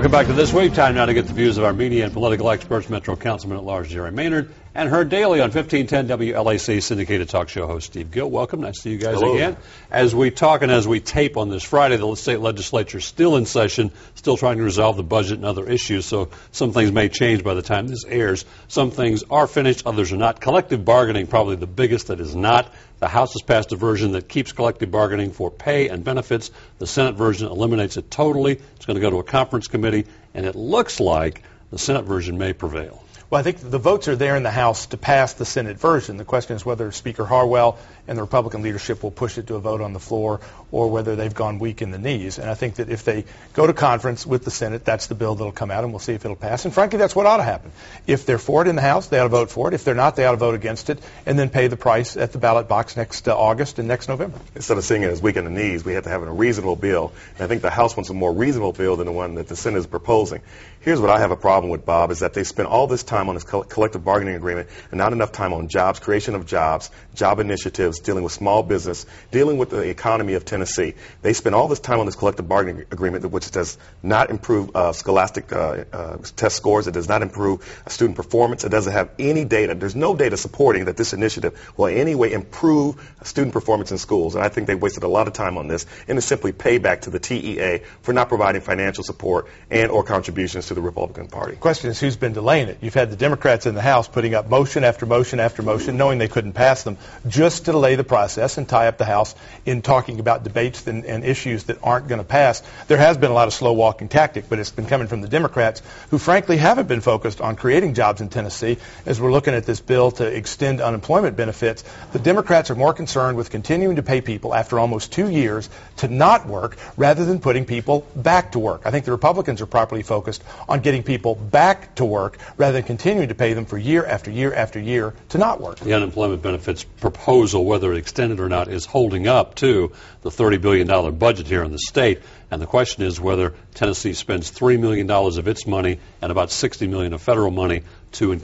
Welcome back to This Week. Time now to get the views of our media and political experts, Metro Councilman at Large Jerry Maynard, and heard daily on 1510 WLAC syndicated talk show host Steve Gill. Welcome. Nice to see you guys again. As we talk and as we tape on this Friday, the state legislature is still in session, still trying to resolve the budget and other issues, so some things may change by the time this airs. Some things are finished, others are not. Collective bargaining, probably the biggest that is not. The House has passed a version that keeps collective bargaining for pay and benefits. The Senate version eliminates it totally. It's going to go to a conference committee, and it looks like the Senate version may prevail. Well, I think the votes are there in the House to pass the Senate version. The question is whether Speaker Harwell and the Republican leadership will push it to a vote on the floor or whether they've gone weak in the knees. And I think that if they go to conference with the Senate, that's the bill that will come out, and we'll see if it'll pass. And frankly, that's what ought to happen. If they're for it in the House, they ought to vote for it. If they're not, they ought to vote against it and then pay the price at the ballot box next August and next November. Instead of seeing it as weak in the knees, we have to have a reasonable bill. And I think the House wants a more reasonable bill than the one that the Senate is proposing. Here's what I have a problem with, Bob, is that they spent all this time on this collective bargaining agreement and not enough time on jobs, creation of jobs, job initiatives, dealing with small business, dealing with the economy of Tennessee. They spent all this time on this collective bargaining agreement, which does not improve scholastic test scores. It does not improve student performance. It doesn't have any data. There's no data supporting that this initiative will in any way improve student performance in schools. And I think they wasted a lot of time on this. And it's simply payback to the TEA for not providing financial support and or contributions to the Republican Party. The question is who's been delaying it. You've had the Democrats in the House putting up motion after motion after motion, knowing they couldn't pass them, just to delay the process and tie up the House in talking about debates and issues that aren't going to pass. There has been a lot of slow walking tactic, but it's been coming from the Democrats, who frankly haven't been focused on creating jobs in Tennessee. As we're looking at this bill to extend unemployment benefits, the Democrats are more concerned with continuing to pay people after almost 2 years to not work rather than putting people back to work. I think the Republicans are properly focused on getting people back to work rather than continuing to pay them for year after year after year to not work. The unemployment benefits proposal, whether extended or not, is holding up to the $30 billion budget here in the state. And the question is whether Tennessee spends $3 million of its money and about $60 million of federal money to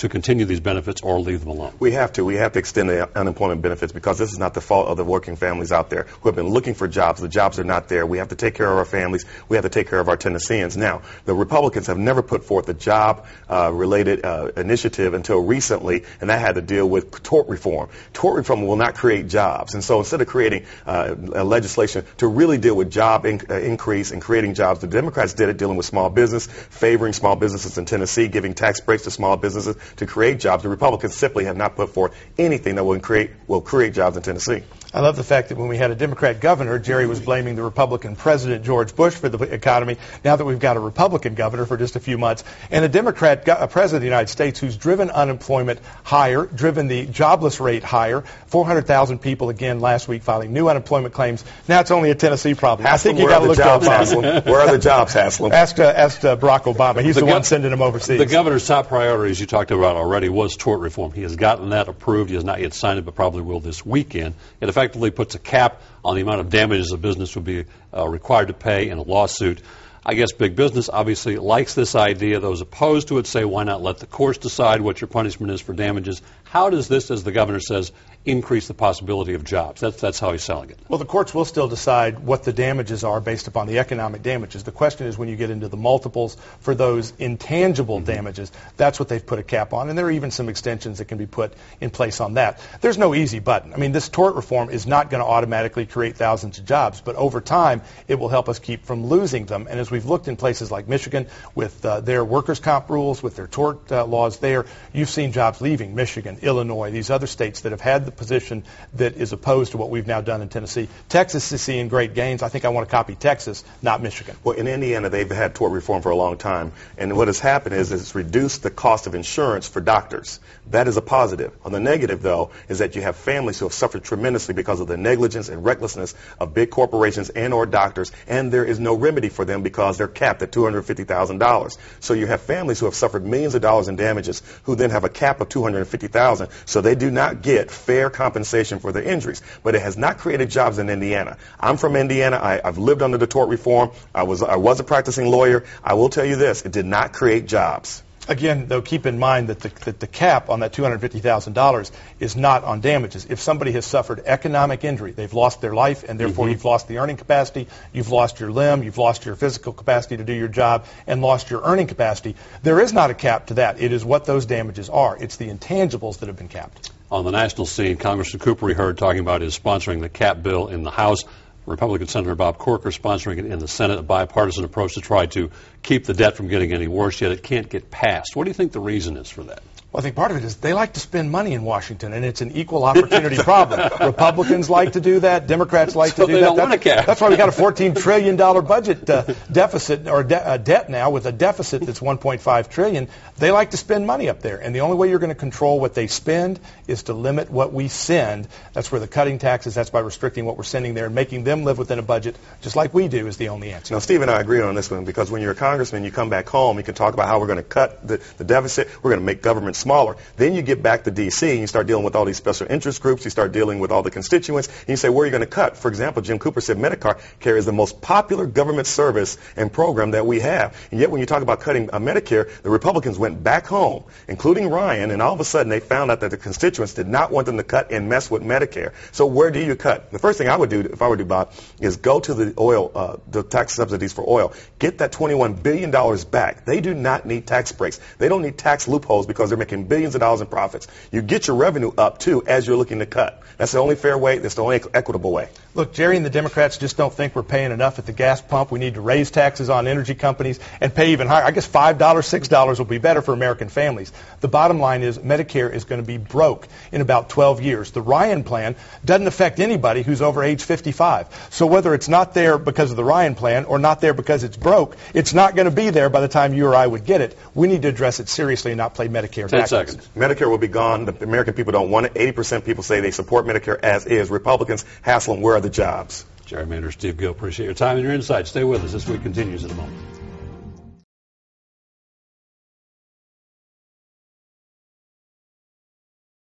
continue these benefits or leave them alone. We have to extend the unemployment benefits because this is not the fault of the working families out there who have been looking for jobs. The jobs are not there. We have to take care of our families. We have to take care of our Tennesseans. Now, the Republicans have never put forth a job-related initiative until recently, and that had to deal with tort reform. Tort reform will not create jobs. And so instead of creating a legislation to really deal with job increase and creating jobs, the Democrats did it dealing with small business, favoring small businesses in Tennessee, giving tax breaks to small businesses to create jobs. The Republicans simply have not put forth anything that will create jobs in Tennessee. I love the fact that when we had a Democrat governor, Jerry was blaming the Republican President, George Bush, for the economy. Now that we've got a Republican governor for just a few months, and a Democrat president of the United States who's driven unemployment higher, driven the jobless rate higher, 400,000 people again last week filing new unemployment claims. Now it's only a Tennessee problem. Haslam, I think you got to look at Haslam. Where are the jobs, Haslam? Ask Barack Obama. He's the one sending them overseas. The governor's top priority, as you talked about already, was tort reform. He has gotten that approved. He has not yet signed it, but probably will this weekend. It effectively puts a cap on the amount of damages a business would be required to pay in a lawsuit. I guess big business obviously likes this idea. Those opposed to it say, why not let the courts decide what your punishment is for damages? How does this, as the governor says, increase the possibility of jobs? That's how he's selling it. Well, the courts will still decide what the damages are based upon the economic damages. The question is when you get into the multiples for those intangible damages, that's what they've put a cap on, and there are even some extensions that can be put in place on that. There's no easy button. I mean, this tort reform is not going to automatically create thousands of jobs, but over time it will help us keep from losing them. And as we've looked in places like Michigan with their workers' comp rules, with their tort laws there, you've seen jobs leaving Michigan, Illinois, these other states that have had the position that is opposed to what we've now done in Tennessee. Texas is seeing great gains. I think I want to copy Texas, not Michigan. Well, in Indiana, they've had tort reform for a long time, and what has happened is it's reduced the cost of insurance for doctors. That is a positive. On the negative, though, is that you have families who have suffered tremendously because of the negligence and recklessness of big corporations and or doctors, and there is no remedy for them because they're capped at $250,000. So you have families who have suffered millions of dollars in damages who then have a cap of $250,000, so they do not get fair compensation for their injuries. But it has not created jobs in Indiana. I'm from Indiana. I've lived under the tort reform. I was a practicing lawyer. I will tell you this, it did not create jobs. Again, though, keep in mind that the cap on that $250,000 is not on damages. If somebody has suffered economic injury, they've lost their life, and therefore you've lost the earning capacity, you've lost your limb, you've lost your physical capacity to do your job, and lost your earning capacity, there is not a cap to that. It is what those damages are. It's the intangibles that have been capped. On the national scene, Congressman Cooper, we heard talking about his sponsoring the cap bill in the House. Republican Senator Bob Corker sponsoring it in the Senate, a bipartisan approach to try to keep the debt from getting any worse, yet it can't get passed. What do you think the reason is for that? Well, I think part of it is they like to spend money in Washington, and it's an equal opportunity problem. Republicans like to do that. Democrats like to do that. They don't want a cap. That's why we got a $14 trillion budget deficit, or debt now, with a deficit that's $1.5 trillion. They like to spend money up there, and the only way you're going to control what they spend is to limit what we send. That's where the cutting taxes, that's by restricting what we're sending there and making them live within a budget just like we do is the only answer. Now, Steve and I agree on this one, because when you're a congressman, you come back home, you can talk about how we're going to cut the deficit, we're going to make government smaller. Then you get back to D.C. and you start dealing with all these special interest groups, you start dealing with all the constituents, and you say, where are you going to cut? For example, Jim Cooper said Medicare is the most popular government service and program that we have. And yet when you talk about cutting Medicare, the Republicans went back home, including Ryan, and all of a sudden they found out that the constituents did not want them to cut and mess with Medicare. So where do you cut? The first thing I would do, if I were to, Bob, is go to the oil, the tax subsidies for oil. Get that $21 billion back. They do not need tax breaks. They don't need tax loopholes because they're making billions of dollars in profits. You get your revenue up, too, as you're looking to cut. That's the only fair way. That's the only equitable way. Look, Jerry and the Democrats just don't think we're paying enough at the gas pump. We need to raise taxes on energy companies and pay even higher. I guess $5, $6 will be better for American families. The bottom line is Medicare is going to be broke in about 12 years. The Ryan plan doesn't affect anybody who's over age 55. So whether it's not there because of the Ryan plan or not there because it's broke, it's not going to be there by the time you or I would get it. We need to address it seriously and not play Medicare 10 backwards. seconds. Medicare will be gone. The American people don't want it. 80% people say they support Medicare as is. Republicans hassle them, where are the jobs? Jerry Maynard, Steve Gill, appreciate your time and your insight. Stay with us. This week continues in a moment.